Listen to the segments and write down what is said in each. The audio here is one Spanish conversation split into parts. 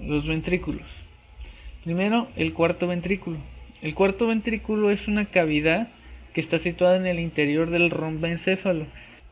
los ventrículos. Primero, el cuarto ventrículo. El cuarto ventrículo es una cavidad que está situada en el interior del romboencéfalo.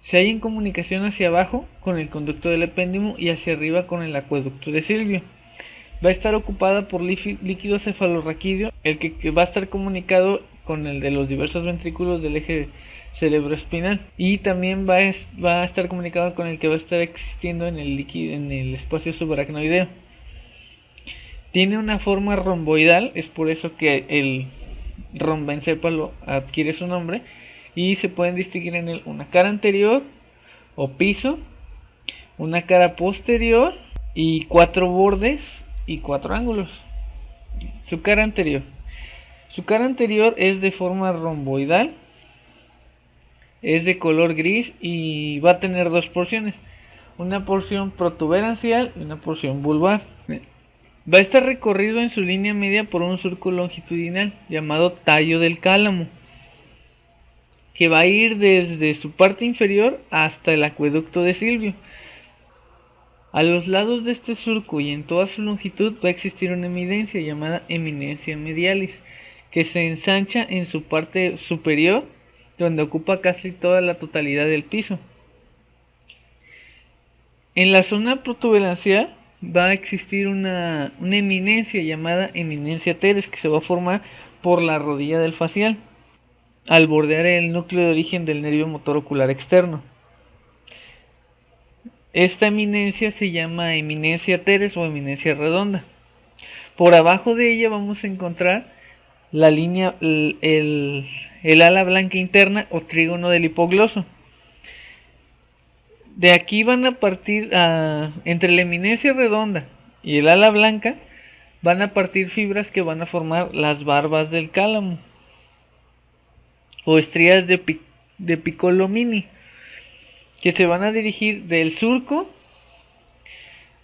Se halla en comunicación hacia abajo con el conducto del epéndimo y hacia arriba con el acueducto de Silvio. Va a estar ocupada por líquido cefalorraquídeo, el que va a estar comunicado con el de los diversos ventrículos del eje cerebroespinal, y también va a estar comunicado con el que va a estar existiendo en el espacio subaracnoideo. Tiene una forma romboidal, es por eso que el romboencéfalo adquiere su nombre, y se pueden distinguir en él una cara anterior o piso, una cara posterior y 4 bordes y 4 ángulos. Su cara anterior es de forma romboidal, es de color gris y va a tener dos porciones, una porción protuberancial y una porción vulvar. Va a estar recorrido en su línea media por un surco longitudinal llamado tallo del cálamo, que va a ir desde su parte inferior hasta el acueducto de Silvio. A los lados de este surco y en toda su longitud va a existir una eminencia llamada eminencia medialis, que se ensancha en su parte superior, donde ocupa casi toda la totalidad del piso. En la zona protuberancial va a existir una eminencia llamada eminencia teres, que se va a formar por la rodilla del facial, al bordear el núcleo de origen del nervio motor ocular externo. Esta eminencia se llama eminencia teres o eminencia redonda. Por abajo de ella vamos a encontrar la línea, el ala blanca interna o trígono del hipogloso. De aquí van a partir, entre la eminencia redonda y el ala blanca, van a partir fibras que van a formar las barbas del cálamo o estrías de Piccolomini, que se van a dirigir del surco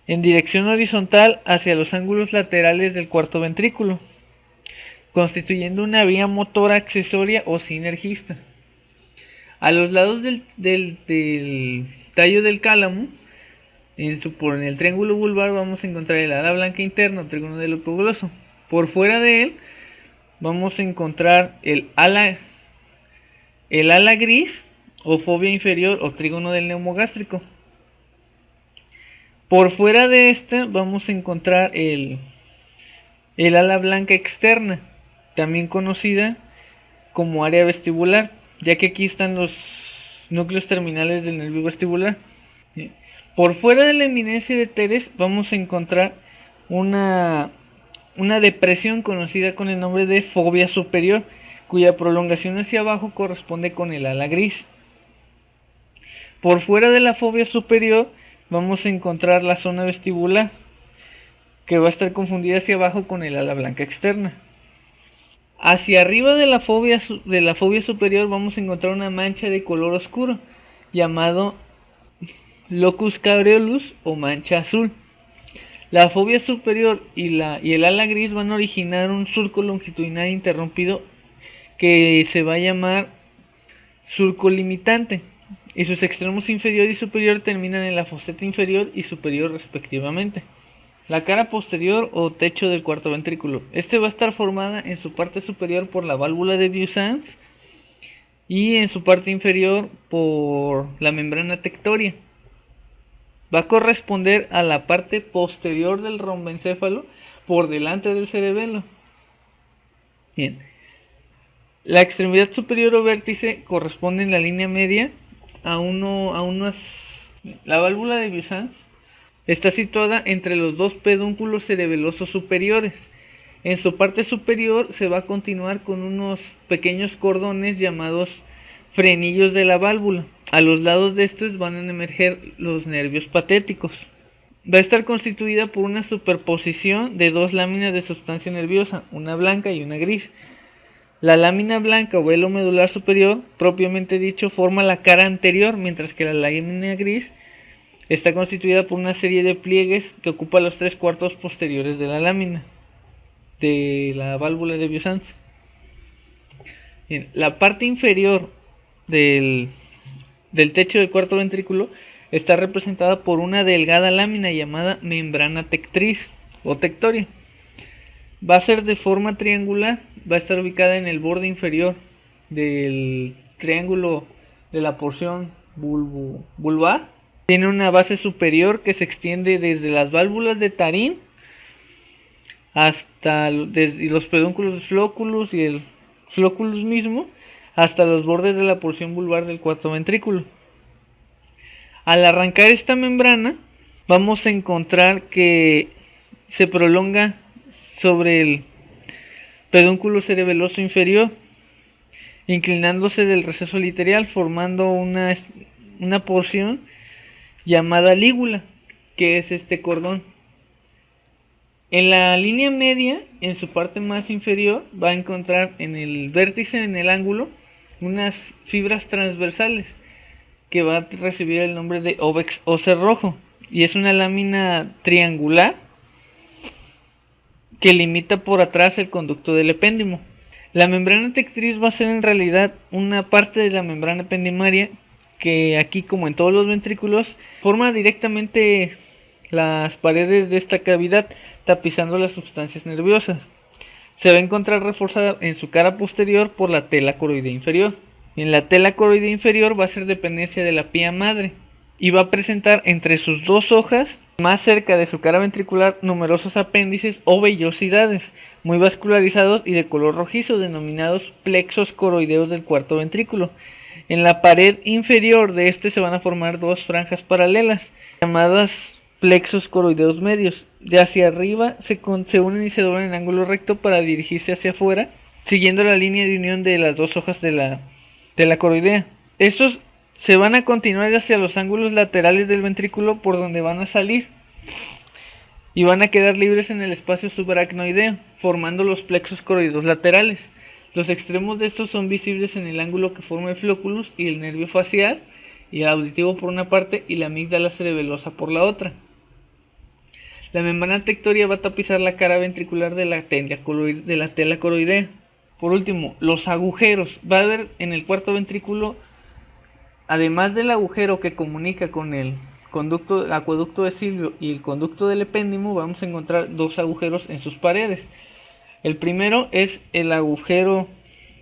en dirección horizontal hacia los ángulos laterales del cuarto ventrículo, constituyendo una vía motora accesoria o sinergista. A los lados del tallo del cálamo, en el triángulo vulvar, vamos a encontrar el ala blanca interna o trígono del hipogloso. Por fuera de él vamos a encontrar el ala gris o fobia inferior o trígono del neumogástrico. Por fuera de esta vamos a encontrar el ala blanca externa, también conocida como área vestibular, ya que aquí están los núcleos terminales del nervio vestibular. Por fuera de la eminencia de teres vamos a encontrar una depresión conocida con el nombre de fobia superior, cuya prolongación hacia abajo corresponde con el ala gris. Por fuera de la fobia superior vamos a encontrar la zona vestibular, que va a estar confundida hacia abajo con el ala blanca externa. Hacia arriba de la fobia superior vamos a encontrar una mancha de color oscuro llamado locus caeruleus o mancha azul. La fobia superior y el ala gris van a originar un surco longitudinal interrumpido que se va a llamar surco limitante, y sus extremos inferior y superior terminan en la foseta inferior y superior respectivamente. La cara posterior o techo del cuarto ventrículo. Este va a estar formada en su parte superior por la válvula de Vieuxtemps y en su parte inferior por la membrana tectoria. Va a corresponder a la parte posterior del romboencéfalo por delante del cerebelo. Bien. La extremidad superior o vértice corresponde en la línea media a la válvula de Vieuxtemps está situada entre los dos pedúnculos cerebelosos superiores. En su parte superior se va a continuar con unos pequeños cordones llamados frenillos de la válvula. A los lados de estos van a emerger los nervios patéticos. Va a estar constituida por una superposición de dos láminas de sustancia nerviosa, una blanca y una gris. La lámina blanca o velo medular superior, propiamente dicho, forma la cara anterior, mientras que la lámina gris está constituida por una serie de pliegues que ocupa los 3/4 posteriores de la lámina de la válvula de Vieuxtemps. Bien, la parte inferior del techo del cuarto ventrículo está representada por una delgada lámina llamada membrana tectriz, o tectoria. Va a ser de forma triangular, va a estar ubicada en el borde inferior del triángulo de la porción vulvar. Tiene una base superior que se extiende desde las válvulas de Tarín hasta desde los pedúnculos del flóculus y el flóculus mismo hasta los bordes de la porción vulvar del cuarto ventrículo. Al arrancar esta membrana vamos a encontrar que se prolonga sobre el pedúnculo cerebeloso inferior, inclinándose del receso literal, formando una porción llamada lígula, que es este cordón. En la línea media, en su parte más inferior, va a encontrar en el vértice, en el ángulo, unas fibras transversales que va a recibir el nombre de óvex o cerrojo, y es una lámina triangular que limita por atrás el conducto del epéndimo. La membrana tectriz va a ser en realidad una parte de la membrana ependimaria que aquí, como en todos los ventrículos, forma directamente las paredes de esta cavidad, tapizando las sustancias nerviosas. Se va a encontrar reforzada en su cara posterior por la tela coroidea inferior. En la tela coroidea inferior va a ser dependencia de la pía madre y va a presentar entre sus dos hojas, más cerca de su cara ventricular, numerosos apéndices o vellosidades muy vascularizados y de color rojizo, denominados plexos coroideos del cuarto ventrículo. En la pared inferior de este se van a formar dos franjas paralelas, llamadas plexos coroideos medios. De hacia arriba se unen y se doblan en ángulo recto para dirigirse hacia afuera, siguiendo la línea de unión de las dos hojas de la coroidea. Estos se van a continuar hacia los ángulos laterales del ventrículo, por donde van a salir y van a quedar libres en el espacio subaracnoideo, formando los plexos coroideos laterales. Los extremos de estos son visibles en el ángulo que forma el flóculus y el nervio facial y el auditivo por una parte y la amígdala cerebelosa por la otra. La membrana tectoria va a tapizar la cara ventricular de la tela coroidea. Por último, los agujeros. Va a haber en el cuarto ventrículo, además del agujero que comunica con el acueducto de Silvio y el conducto del epéndimo, vamos a encontrar dos agujeros en sus paredes. El primero es el agujero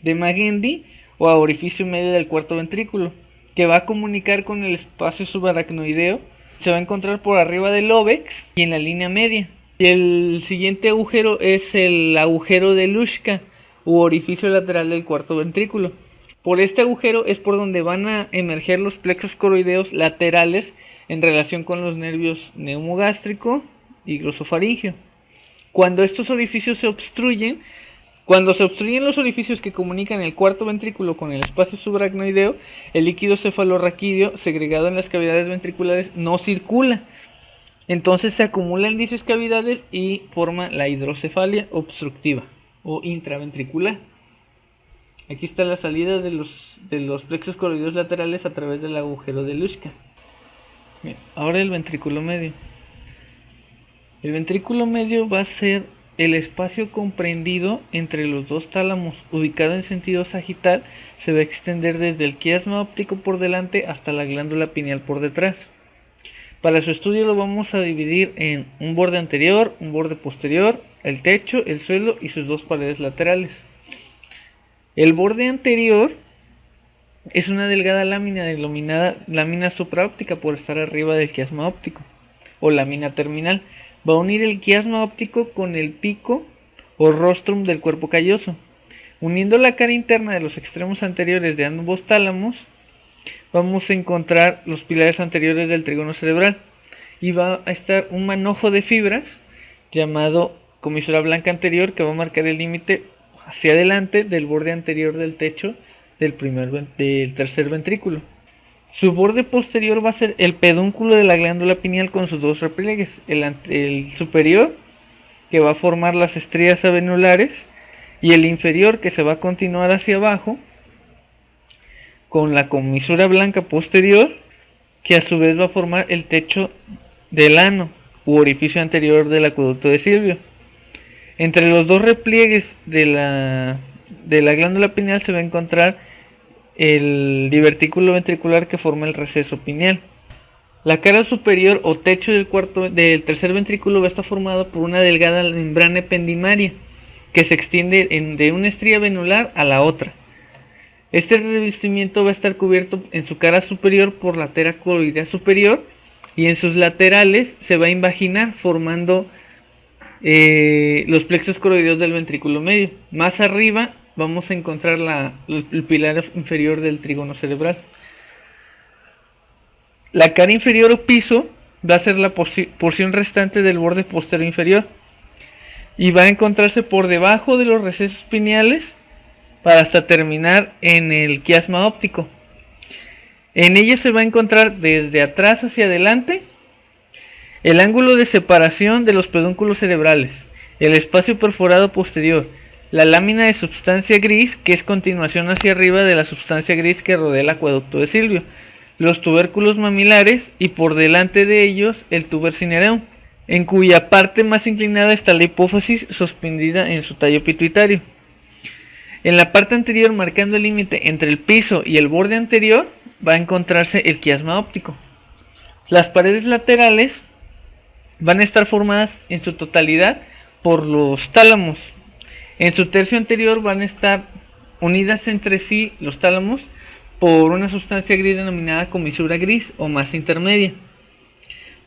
de Magendie o orificio medio del cuarto ventrículo, que va a comunicar con el espacio subaracnoideo. Se va a encontrar por arriba del óvex y en la línea media. Y el siguiente agujero es el agujero de Luschka u orificio lateral del cuarto ventrículo. Por este agujero es por donde van a emerger los plexos coroideos laterales en relación con los nervios neumogástrico y glosofaringeo. Cuando estos orificios se obstruyen, Cuando se obstruyen los orificios que comunican el cuarto ventrículo con el espacio subaracnoideo, el líquido cefalorraquídeo segregado en las cavidades ventriculares no circula. Entonces se acumula en dichas cavidades y forma la hidrocefalia obstructiva o intraventricular. Aquí está la salida de los plexos coroideos laterales a través del agujero de Luschka. Bien, ahora el ventrículo medio. El ventrículo medio va a ser el espacio comprendido entre los dos tálamos, ubicado en sentido sagital. Se va a extender desde el quiasma óptico por delante hasta la glándula pineal por detrás. Para su estudio lo vamos a dividir en un borde anterior, un borde posterior, el techo, el suelo y sus dos paredes laterales. El borde anterior es una delgada lámina denominada lámina supraóptica por estar arriba del quiasma óptico, o lámina terminal. Va a unir el quiasma óptico con el pico o rostrum del cuerpo calloso. Uniendo la cara interna de los extremos anteriores de ambos tálamos, vamos a encontrar los pilares anteriores del trígono cerebral. Y va a estar un manojo de fibras llamado comisura blanca anterior, que va a marcar el límite hacia adelante del borde anterior del techo del tercer ventrículo. Su borde posterior va a ser el pedúnculo de la glándula pineal con sus dos repliegues, el superior, que va a formar las estrías avenulares, y el inferior, que se va a continuar hacia abajo con la comisura blanca posterior, que a su vez va a formar el techo del ano u orificio anterior del acueducto de Silvio. Entre los dos repliegues de la glándula pineal se va a encontrar el divertículo ventricular que forma el receso pineal. La cara superior o techo del tercer ventrículo va a estar formado por una delgada membrana ependimaria que se extiende de una estría venular a la otra. Este revestimiento va a estar cubierto en su cara superior por la tela coroidea superior y en sus laterales se va a invaginar formando los plexos coroideos del ventrículo medio. Más arriba vamos a encontrar el pilar inferior del trígono cerebral. La cara inferior o piso va a ser la porción restante del borde posterior inferior y va a encontrarse por debajo de los recesos pineales para hasta terminar en el quiasma óptico. En ella se va a encontrar desde atrás hacia adelante el ángulo de separación de los pedúnculos cerebrales, el espacio perforado posterior, la lámina de sustancia gris que es continuación hacia arriba de la sustancia gris que rodea el acueducto de Silvio, los tubérculos mamilares y por delante de ellos el tuber cinereum, en cuya parte más inclinada está la hipófisis suspendida en su tallo pituitario. En la parte anterior, marcando el límite entre el piso y el borde anterior, va a encontrarse el quiasma óptico. Las paredes laterales van a estar formadas en su totalidad por los tálamos. En su tercio anterior van a estar unidas entre sí los tálamos por una sustancia gris denominada comisura gris o masa intermedia.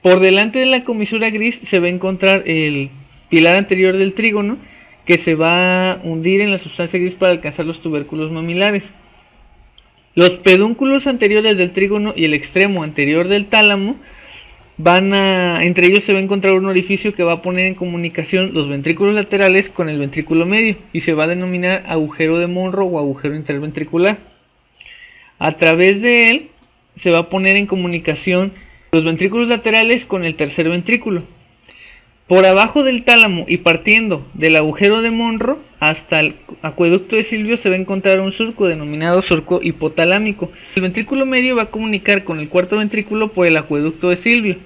Por delante de la comisura gris se va a encontrar el pilar anterior del trígono que se va a hundir en la sustancia gris para alcanzar los tubérculos mamilares. Los pedúnculos anteriores del trígono y el extremo anterior del tálamo entre ellos se va a encontrar un orificio que va a poner en comunicación los ventrículos laterales con el ventrículo medio y se va a denominar agujero de Monro o agujero interventricular. A través de él se va a poner en comunicación los ventrículos laterales con el tercer ventrículo. Por abajo del tálamo y partiendo del agujero de Monro hasta el acueducto de Silvio se va a encontrar un surco denominado surco hipotalámico. El ventrículo medio va a comunicar con el cuarto ventrículo por el acueducto de Silvio,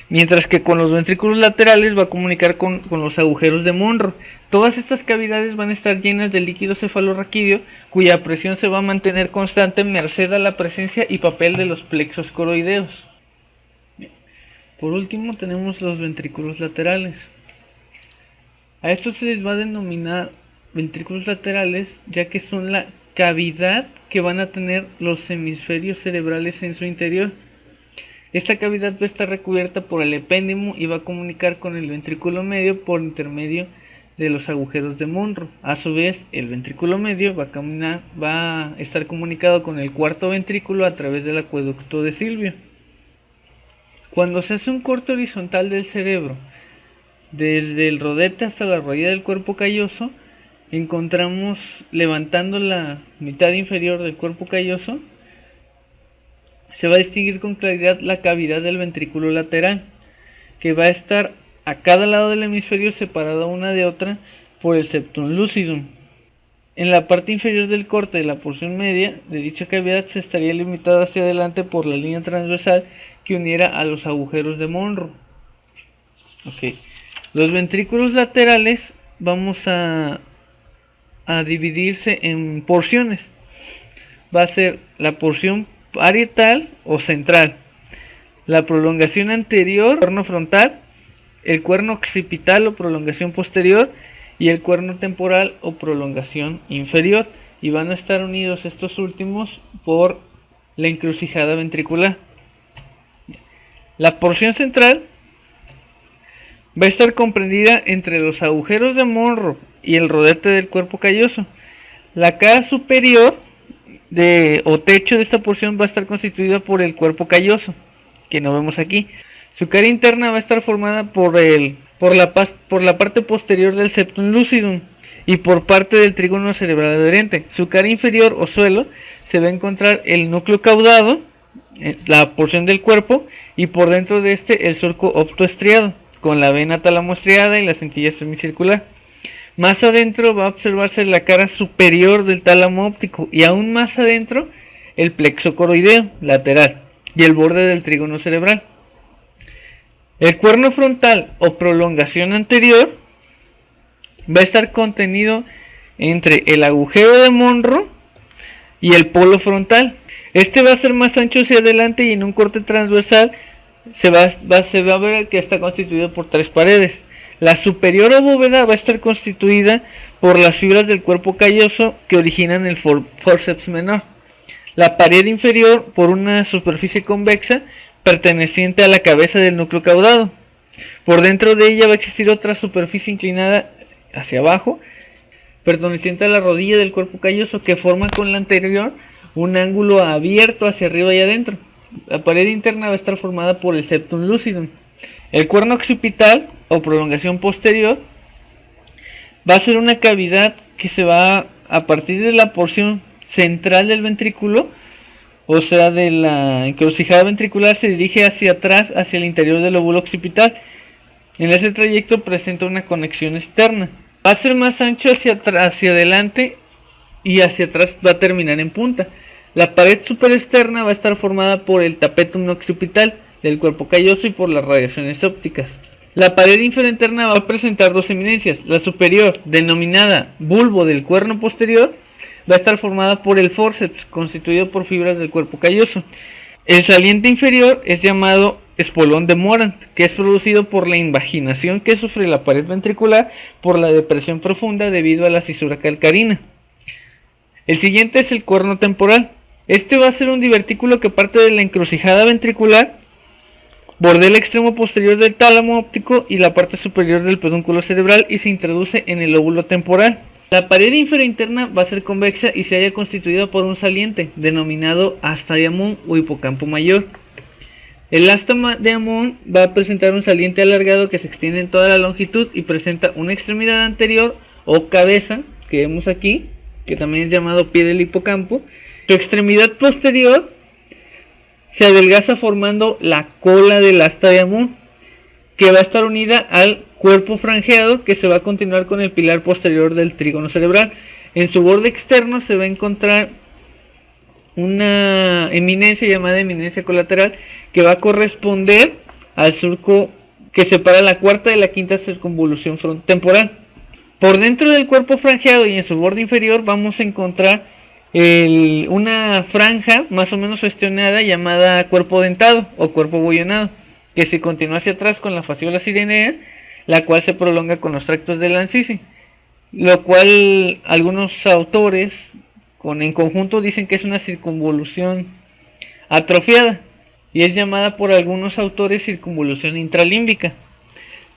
mientras que con los ventrículos laterales va a comunicar con los agujeros de Monro. Todas estas cavidades van a estar llenas de líquido cefalorraquídeo cuya presión se va a mantener constante merced a la presencia y papel de los plexos coroideos. Por último tenemos los ventrículos laterales. A estos se les va a denominar ventrículos laterales ya que son la cavidad que van a tener los hemisferios cerebrales en su interior. Esta cavidad va a estar recubierta por el epéndimo y va a comunicar con el ventrículo medio por intermedio de los agujeros de Monro. A su vez, el ventrículo medio va a estar comunicado con el cuarto ventrículo a través del acueducto de Silvio. Cuando se hace un corte horizontal del cerebro, desde el rodete hasta la rodilla del cuerpo calloso, encontramos, levantando la mitad inferior del cuerpo calloso, se va a distinguir con claridad la cavidad del ventrículo lateral, que va a estar a cada lado del hemisferio separada una de otra por el septum lucidum. En la parte inferior del corte de la porción media de dicha cavidad se estaría limitado hacia adelante por la línea transversal que uniera a los agujeros de Monro. Los ventrículos laterales vamos a dividirse en porciones. Va a ser la porción parietal o central, la prolongación anterior, cuerno frontal, el cuerno occipital o prolongación posterior y el cuerno temporal o prolongación inferior, y van a estar unidos estos últimos por la encrucijada ventricular. La porción central va a estar comprendida entre los agujeros de Monro y el rodete del cuerpo calloso. La cara superior o techo de esta porción va a estar constituida por el cuerpo calloso, que no vemos aquí. Su cara interna va a estar formada por la parte posterior del septum lucidum y por parte del trígono cerebral adherente. Su cara inferior o suelo se va a encontrar el núcleo caudado, la porción del cuerpo, y por dentro de este el surco optoestriado, con la vena talamoestriada y la cintilla semicircular. Más adentro va a observarse la cara superior del tálamo óptico y aún más adentro el plexo coroideo lateral y el borde del trígono cerebral. El cuerno frontal o prolongación anterior va a estar contenido entre el agujero de Monro y el polo frontal. Este va a ser más ancho hacia adelante y en un corte transversal se va a ver que está constituido por 3 paredes. La superior o bóveda va a estar constituida por las fibras del cuerpo calloso que originan el forceps menor. La pared inferior por una superficie convexa perteneciente a la cabeza del núcleo caudado. Por dentro de ella va a existir otra superficie inclinada hacia abajo, perteneciente a la rodilla del cuerpo calloso, que forma con la anterior un ángulo abierto hacia arriba y adentro. La pared interna va a estar formada por el septum lucidum. El cuerno occipital o prolongación posterior va a ser una cavidad que se va a partir de la porción central del ventrículo, o sea de la encrucijada ventricular, se dirige hacia atrás, hacia el interior del lóbulo occipital. En ese trayecto presenta una conexión externa. Va a ser más ancho hacia adelante y hacia atrás va a terminar en punta. La pared superexterna va a estar formada por el tapetum occipital del cuerpo calloso y por las radiaciones ópticas. La pared inferior interna va a presentar 2 eminencias. La superior, denominada bulbo del cuerno posterior, va a estar formada por el forceps, constituido por fibras del cuerpo calloso. El saliente inferior es llamado espolón de Morant, que es producido por la invaginación que sufre la pared ventricular por la depresión profunda debido a la cisura calcarina. El siguiente es el cuerno temporal. Este va a ser un divertículo que parte de la encrucijada ventricular, bordea el extremo posterior del tálamo óptico y la parte superior del pedúnculo cerebral y se introduce en el lóbulo temporal. La pared inferior interna va a ser convexa y se halla constituida por un saliente, denominado asta de Amon o hipocampo mayor. El asta de Amon va a presentar un saliente alargado que se extiende en toda la longitud y presenta una extremidad anterior o cabeza, que vemos aquí, que también es llamado pie del hipocampo. Su extremidad posterior se adelgaza formando la cola del asta de Amon, que va a estar unida al cuerpo franjeado, que se va a continuar con el pilar posterior del trígono cerebral. En su borde externo se va a encontrar una eminencia llamada eminencia colateral, que va a corresponder al surco que separa la cuarta de la quinta circunvolución temporal. Por dentro del cuerpo franjeado y en su borde inferior vamos a encontrar una franja más o menos gestionada llamada cuerpo dentado o cuerpo bullonado, que se continúa hacia atrás con la fasciola sirenea, la cual se prolonga con los tractos de Lancisi, lo cual algunos autores en conjunto dicen que es una circunvolución atrofiada y es llamada por algunos autores circunvolución intralímbica.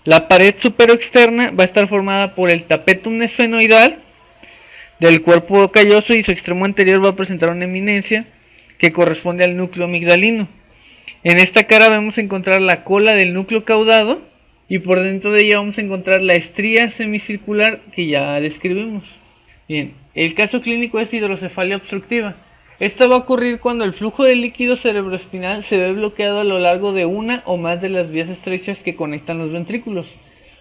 La pared superoexterna va a estar formada por el tapetum esfenoidal del cuerpo calloso y su extremo anterior va a presentar una eminencia que corresponde al núcleo amigdalino. En esta cara vamos a encontrar la cola del núcleo caudado y por dentro de ella vamos a encontrar la estría semicircular que ya describimos. Bien, el caso clínico es hidrocefalia obstructiva. Esta va a ocurrir cuando el flujo de líquido cerebroespinal se ve bloqueado a lo largo de una o más de las vías estrechas que conectan los ventrículos.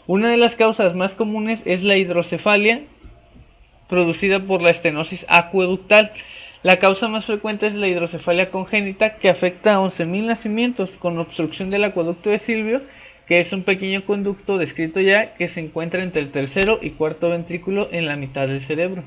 Una de las causas más comunes es la hidrocefalia producida por la estenosis acueductal. La causa más frecuente es la hidrocefalia congénita, que afecta a 11.000 nacimientos con obstrucción del acueducto de Silvio, que es un pequeño conducto descrito ya que se encuentra entre el tercero y cuarto ventrículo en la mitad del cerebro.